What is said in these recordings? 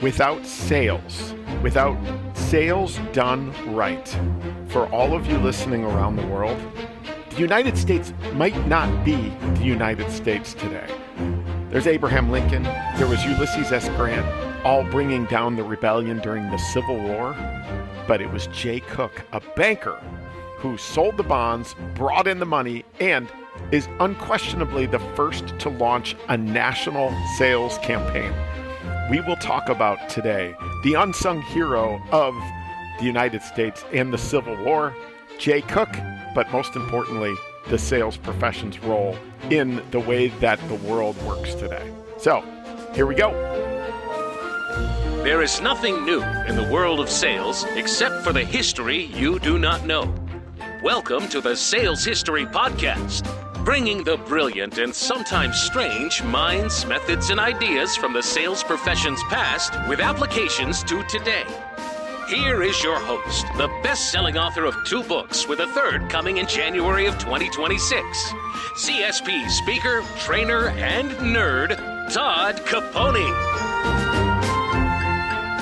Without sales done right, for all of you listening around the world, the United States might not be the United States today. There's Abraham Lincoln, there was Ulysses S. Grant, all bringing down the rebellion during the Civil War, but it was Jay Cooke, a banker, who sold the bonds, brought in the money, and is unquestionably the first to launch a national sales campaign. We will talk about today the unsung hero of the United States and the Civil War, Jay Cooke, but most importantly, the sales profession's role in the way that the world works today. So, here we go. There is nothing new in the world of sales except for the history you do not know. Welcome to the Sales History Podcast, bringing the brilliant and sometimes strange minds, methods, and ideas from the sales profession's past with applications to today. Here is your host, the best-selling author of 2 books with a third coming in January of 2026, CSP speaker, trainer, and nerd, Todd Caponi.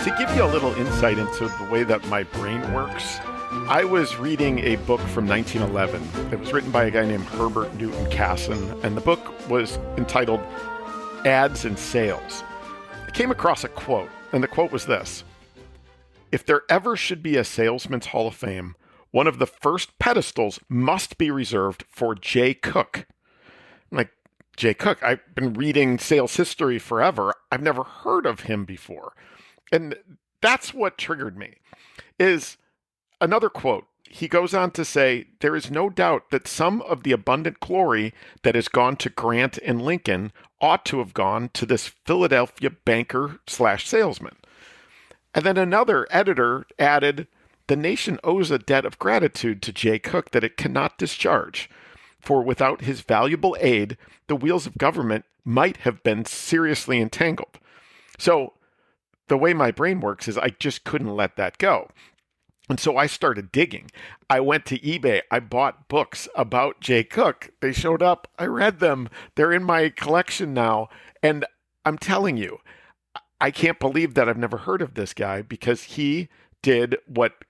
To give you a little insight into the way that my brain works, I was reading a book from 1911. It was written by a guy named Herbert Newton Casson, and the book was entitled Ads and Sales. I came across a quote, and the quote was this: "If there ever should be a Salesman's Hall of Fame, one of the first pedestals must be reserved for Jay Cooke." I'm like, Jay Cooke? I've been reading sales history forever. I've never heard of him before. And that's what triggered me, is another quote. He goes on to say, "There is no doubt that some of the abundant glory that has gone to Grant and Lincoln ought to have gone to this Philadelphia banker/salesman." And then another editor added, "The nation owes a debt of gratitude to Jay Cooke that it cannot discharge, for without his valuable aid, the wheels of government might have been seriously entangled." So the way my brain works is I just couldn't let that go. And so I started digging. I went to eBay. I bought books about Jay Cooke. They showed up. I read them. They're in my collection now. And I'm telling you, I can't believe that I've never heard of this guy, because he did what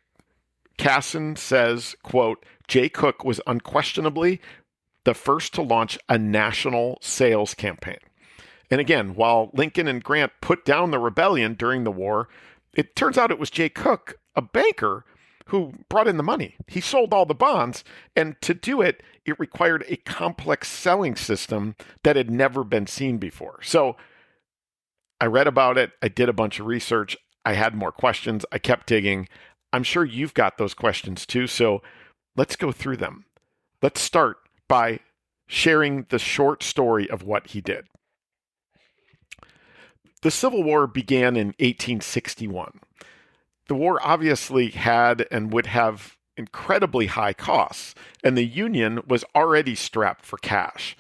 Casson says, quote, "Jay Cooke was unquestionably the first to launch a national sales campaign." And again, while Lincoln and Grant put down the rebellion during the war, it turns out it was Jay Cooke, a banker, who brought in the money. He sold all the bonds, and to do it, it required a complex selling system that had never been seen before. So I read about it. I did a bunch of research. I had more questions. I kept digging. I'm sure you've got those questions too. So let's go through them. Let's start by sharing the short story of what he did. The Civil War began in 1861. The war obviously had and would have incredibly high costs, and the Union was already strapped for cash.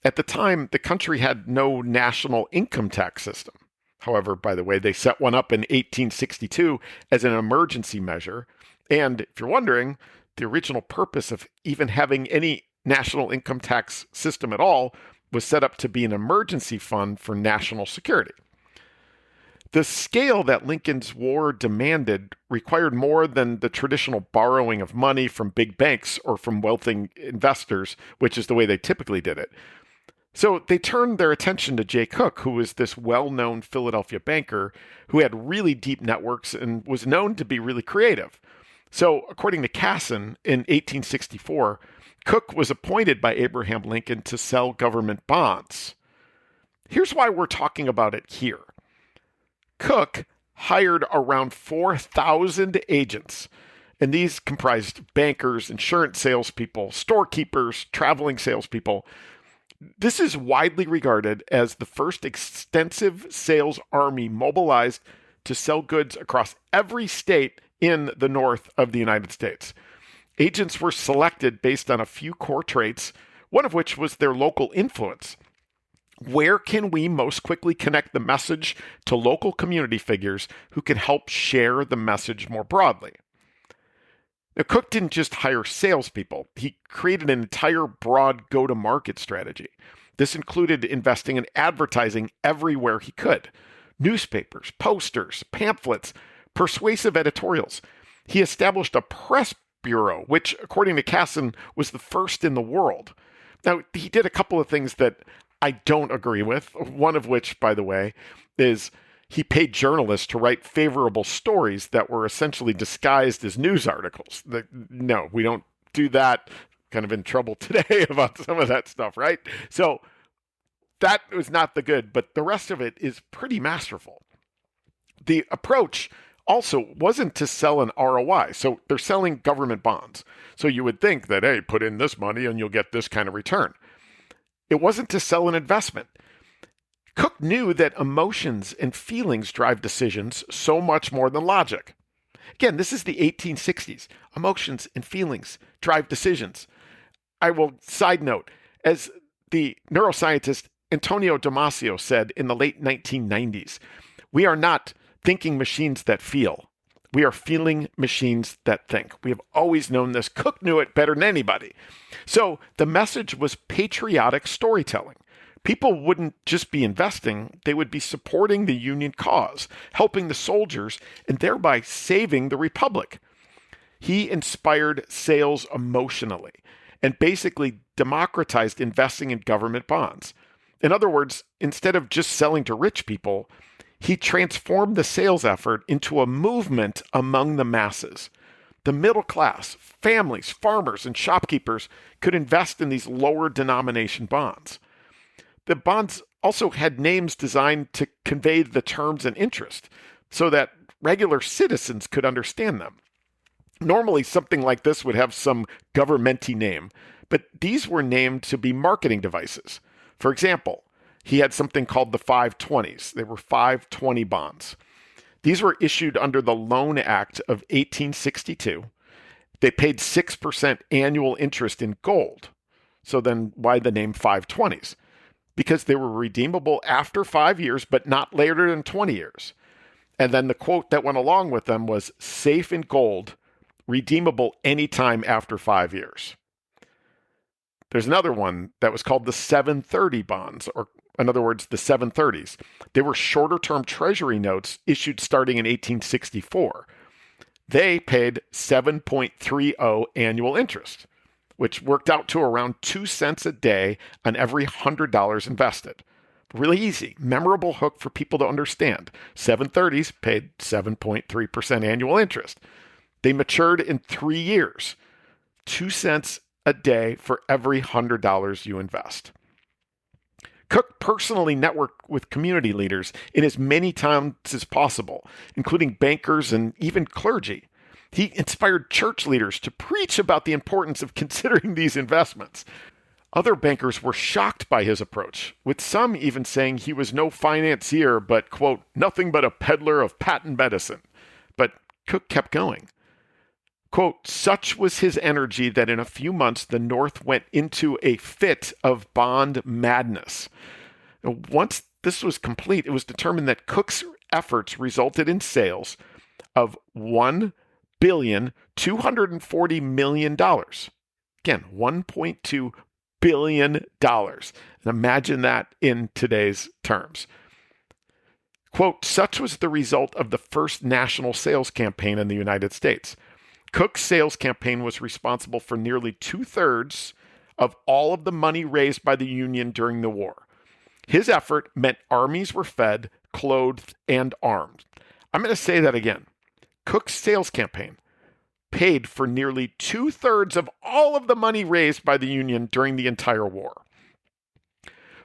At the time, the country had no national income tax system. However, by the way, they set one up in 1862 as an emergency measure. And if you're wondering, the original purpose of even having any national income tax system at all was set up to be an emergency fund for national security. The scale that Lincoln's war demanded required more than the traditional borrowing of money from big banks or from wealthy investors, which is the way they typically did it. So they turned their attention to Jay Cooke, who was this well-known Philadelphia banker who had really deep networks and was known to be really creative. So according to Casson, in 1864, Cooke was appointed by Abraham Lincoln to sell government bonds. Here's why we're talking about it here. Cooke hired around 4,000 agents, and these comprised bankers, insurance salespeople, storekeepers, traveling salespeople. This is widely regarded as the first extensive sales army mobilized to sell goods across every state in the north of the United States. Agents were selected based on a few core traits, one of which was their local influence. Where can we most quickly connect the message to local community figures who can help share the message more broadly? Now, Cooke didn't just hire salespeople. He created an entire broad go-to-market strategy. This included investing in advertising everywhere he could, newspapers, posters, pamphlets, persuasive editorials. He established a press bureau, which, according to Casson, was the first in the world. Now, he did a couple of things that I don't agree with, one of which, by the way, is he paid journalists to write favorable stories that were essentially disguised as news articles. No, we don't do that. Kind of in trouble today about some of that stuff, right? So that was not the good, but the rest of it is pretty masterful. The approach also wasn't to sell an ROI. So they're selling government bonds. So you would think that, hey, put in this money and you'll get this kind of return. It wasn't to sell an investment. Cooke knew that emotions and feelings drive decisions so much more than logic. Again, this is the 1860s. Emotions and feelings drive decisions. I will side note, as the neuroscientist Antonio Damasio said in the late 1990s, we are not thinking machines that feel. We are feeling machines that think. We have always known this. Cooke knew it better than anybody. So the message was patriotic storytelling. People wouldn't just be investing, they would be supporting the Union cause, helping the soldiers, and thereby saving the Republic. He inspired sales emotionally and basically democratized investing in government bonds. In other words, instead of just selling to rich people, he transformed the sales effort into a movement among the masses. The middle class, families, farmers, and shopkeepers could invest in these lower denomination bonds. The bonds also had names designed to convey the terms and interest so that regular citizens could understand them. Normally, something like this would have some governmenty name, but these were named to be marketing devices. For example, he had something called the 520s. They were 520 bonds. These were issued under the Loan Act of 1862. They paid 6% annual interest in gold. So then why the name 520s? Because they were redeemable after 5 years, but not later than 20 years. And then the quote that went along with them was safe in gold, redeemable anytime after 5 years. There's another one that was called the 730 bonds, or in other words, the 730s. They were shorter term treasury notes issued starting in 1864. They paid 7.30 annual interest, which worked out to around 2 cents a day on every $100 invested. Really easy, memorable hook for people to understand. 730s paid 7.3% annual interest. They matured in 3 years, 2 cents a day for every $100 you invest. Cooke personally networked with community leaders in as many towns as possible, including bankers and even clergy. He inspired church leaders to preach about the importance of considering these investments. Other bankers were shocked by his approach, with some even saying he was no financier, but, quote, nothing but a peddler of patent medicine. But Cooke kept going. Quote, such was his energy that in a few months the North went into a fit of bond madness. Once this was complete, it was determined that Cooke's efforts resulted in sales of $1,240 million. Again, $1.2 billion. And imagine that in today's terms. Quote, such was the result of the first national sales campaign in the United States. Cooke's sales campaign was responsible for nearly 2/3 of all of the money raised by the Union during the war. His effort meant armies were fed, clothed, and armed. I'm going to say that again. Cooke's sales campaign paid for nearly 2/3 of all of the money raised by the Union during the entire war.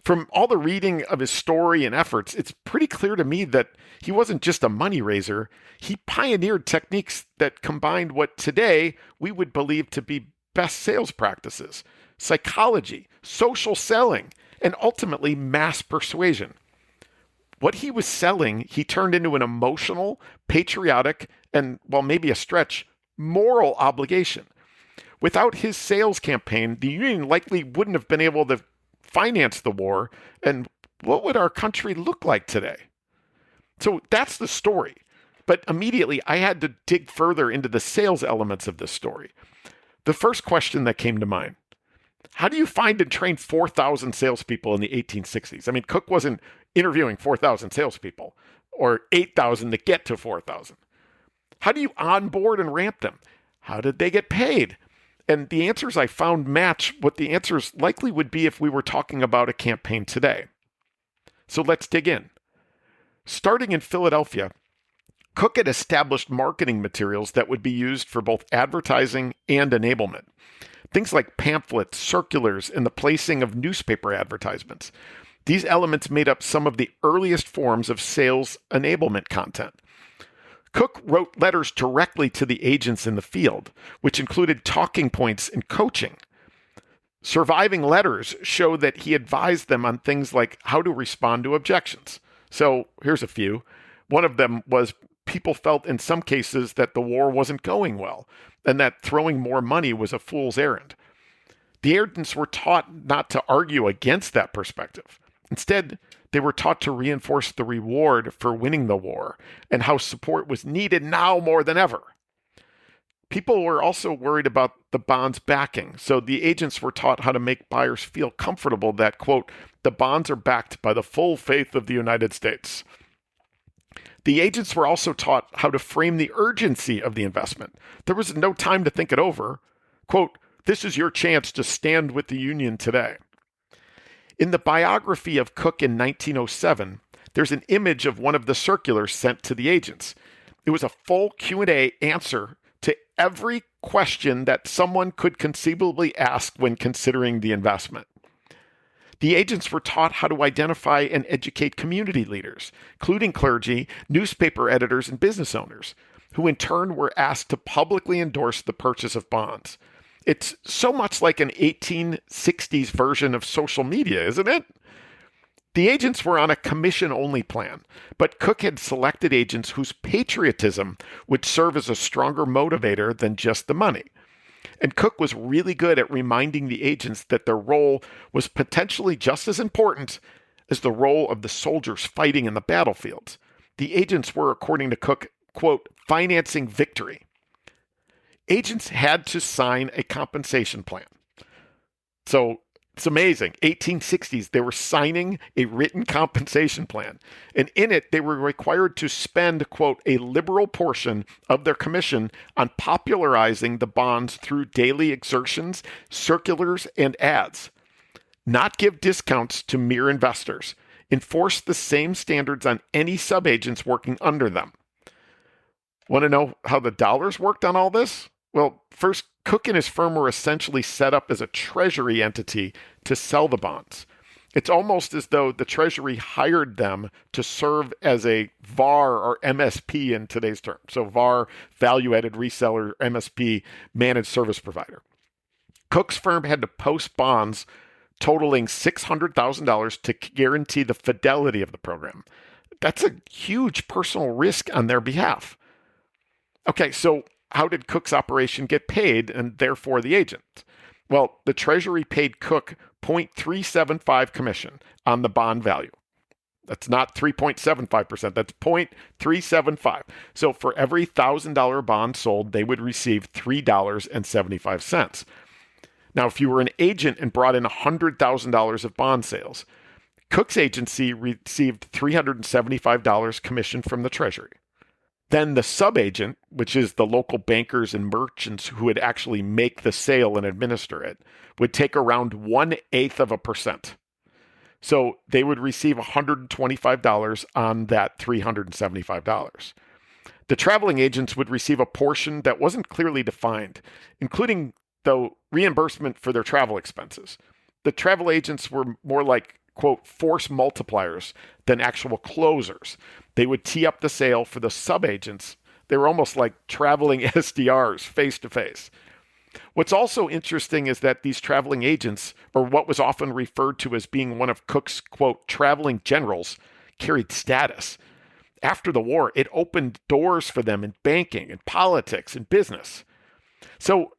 From all the reading of his story and efforts, it's pretty clear to me that he wasn't just a money raiser. He pioneered techniques that combined what today we would believe to be best sales practices, psychology, social selling, and ultimately mass persuasion. What he was selling, he turned into an emotional, patriotic, and, well, maybe a stretch, moral obligation. Without his sales campaign, the Union likely wouldn't have been able to finance the war, and what would our country look like today? So that's the story. But immediately I had to dig further into the sales elements of this story. The first question that came to mind, how do you find and train 4,000 salespeople in the 1860s? I mean, Cooke wasn't interviewing 4,000 salespeople. or 8,000 to get to 4,000? How do you onboard and ramp them? How did they get paid? And the answers I found match what the answers likely would be if we were talking about a campaign today. So let's dig in. Starting in Philadelphia, Cooke had established marketing materials that would be used for both advertising and enablement. Things like pamphlets, circulars, and the placing of newspaper advertisements. These elements made up some of the earliest forms of sales enablement content. Cooke wrote letters directly to the agents in the field, which included talking points and coaching. Surviving letters show that he advised them on things like how to respond to objections. So here's a few. One of them was people felt in some cases that the war wasn't going well and that throwing more money was a fool's errand. The agents were taught not to argue against that perspective. Instead, they were taught to reinforce the reward for winning the war and how support was needed now more than ever. People were also worried about the bonds backing, so the agents were taught how to make buyers feel comfortable that, quote, the bonds are backed by the full faith of the United States. The agents were also taught how to frame the urgency of the investment. There was no time to think it over. Quote, this is your chance to stand with the Union today. In the biography of Cooke in 1907, there's an image of one of the circulars sent to the agents. It was a full Q&A answer to every question that someone could conceivably ask when considering the investment. The agents were taught how to identify and educate community leaders, including clergy, newspaper editors, and business owners, who in turn were asked to publicly endorse the purchase of bonds. It's so much like an 1860s version of social media, isn't it? The agents were on a commission-only plan, but Cooke had selected agents whose patriotism would serve as a stronger motivator than just the money. And Cooke was really good at reminding the agents that their role was potentially just as important as the role of the soldiers fighting in the battlefields. The agents were, according to Cooke, quote, financing victory. Agents had to sign a compensation plan. So it's amazing. 1860s, they were signing a written compensation plan. And in it, they were required to spend, quote, a liberal portion of their commission on popularizing the bonds through daily exertions, circulars, and ads. Not give discounts to mere investors. Enforce the same standards on any subagents working under them. Want to know how the dollars worked on all this? Well, first, Cooke and his firm were essentially set up as a treasury entity to sell the bonds. It's almost as though the treasury hired them to serve as a VAR or MSP in today's term. So VAR, value-added reseller, MSP, managed service provider. Cooke's firm had to post bonds totaling $600,000 to guarantee the fidelity of the program. That's a huge personal risk on their behalf. Okay, so how did Cooke's operation get paid and therefore the agent? Well, the Treasury paid Cooke 0.375 commission on the bond value. That's not 3.75%, that's 0.375. So for every $1,000 bond sold, they would receive $3.75. Now, if you were an agent and brought in $100,000 of bond sales, Cooke's agency received $375 commission from the Treasury. Then the subagent, which is the local bankers and merchants who would actually make the sale and administer it, would take around 1/8%. So they would receive $125 on that $375. The traveling agents would receive a portion that wasn't clearly defined, including, though, reimbursement for their travel expenses. The travel agents were more like, quote, force multipliers than actual closers. They would tee up the sale for the subagents. They were almost like traveling SDRs face to face. What's also interesting is that these traveling agents, or what was often referred to as being one of Cooke's, quote, traveling generals, carried status. After the war, it opened doors for them in banking and politics and business. So,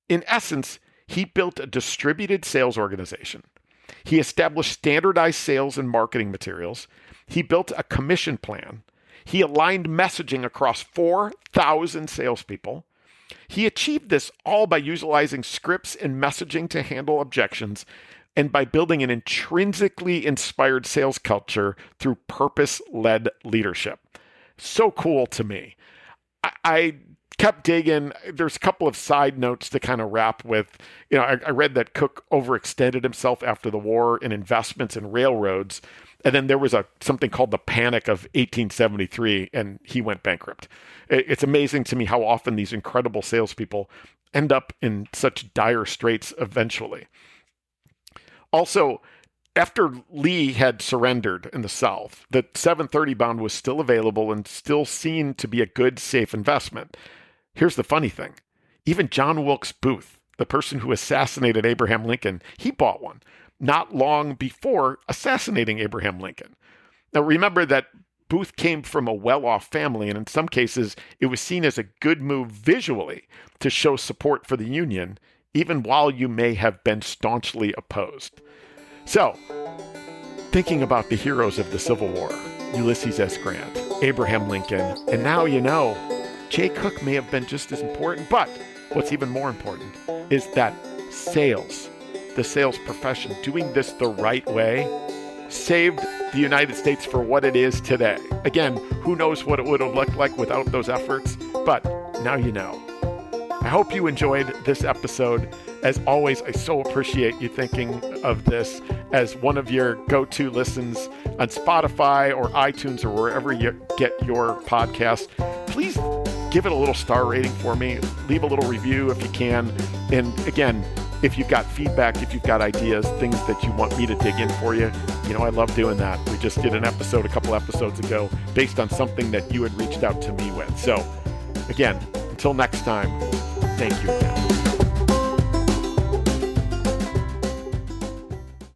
in essence, he built a distributed sales organization. He established standardized sales and marketing materials. He built a commission plan. He aligned messaging across 4,000 salespeople. He achieved this all by utilizing scripts and messaging to handle objections and by building an intrinsically inspired sales culture through purpose-led leadership. So cool to me. I kept digging. There's a couple of side notes to kind of wrap with. I read that Cooke overextended himself after the war in investments in railroads. And then there was something called the Panic of 1873, and he went bankrupt. It's amazing to me how often these incredible salespeople end up in such dire straits eventually. Also, after Lee had surrendered in the South, the 730 bond was still available and still seen to be a good, safe investment. Here's the funny thing. Even John Wilkes Booth, the person who assassinated Abraham Lincoln, he bought one not long before assassinating Abraham Lincoln. Now, remember that Booth came from a well-off family, and in some cases, it was seen as a good move visually to show support for the Union, even while you may have been staunchly opposed. So, thinking about the heroes of the Civil War, Ulysses S. Grant, Abraham Lincoln, and now you know, Jay Cooke may have been just as important, but what's even more important is that sales, the sales profession, doing this the right way, saved the United States for what it is today. Again, who knows what it would have looked like without those efforts, but now you know. I hope you enjoyed this episode. As always, I so appreciate you thinking of this as one of your go-to listens on Spotify or iTunes or wherever you get your podcast. Please give it a little star rating for me. Leave a little review if you can. And again, if you've got feedback, if you've got ideas, things that you want me to dig in for you, I love doing that. We just did an episode a couple episodes ago based on something that you had reached out to me with. So again, until next time, thank you again.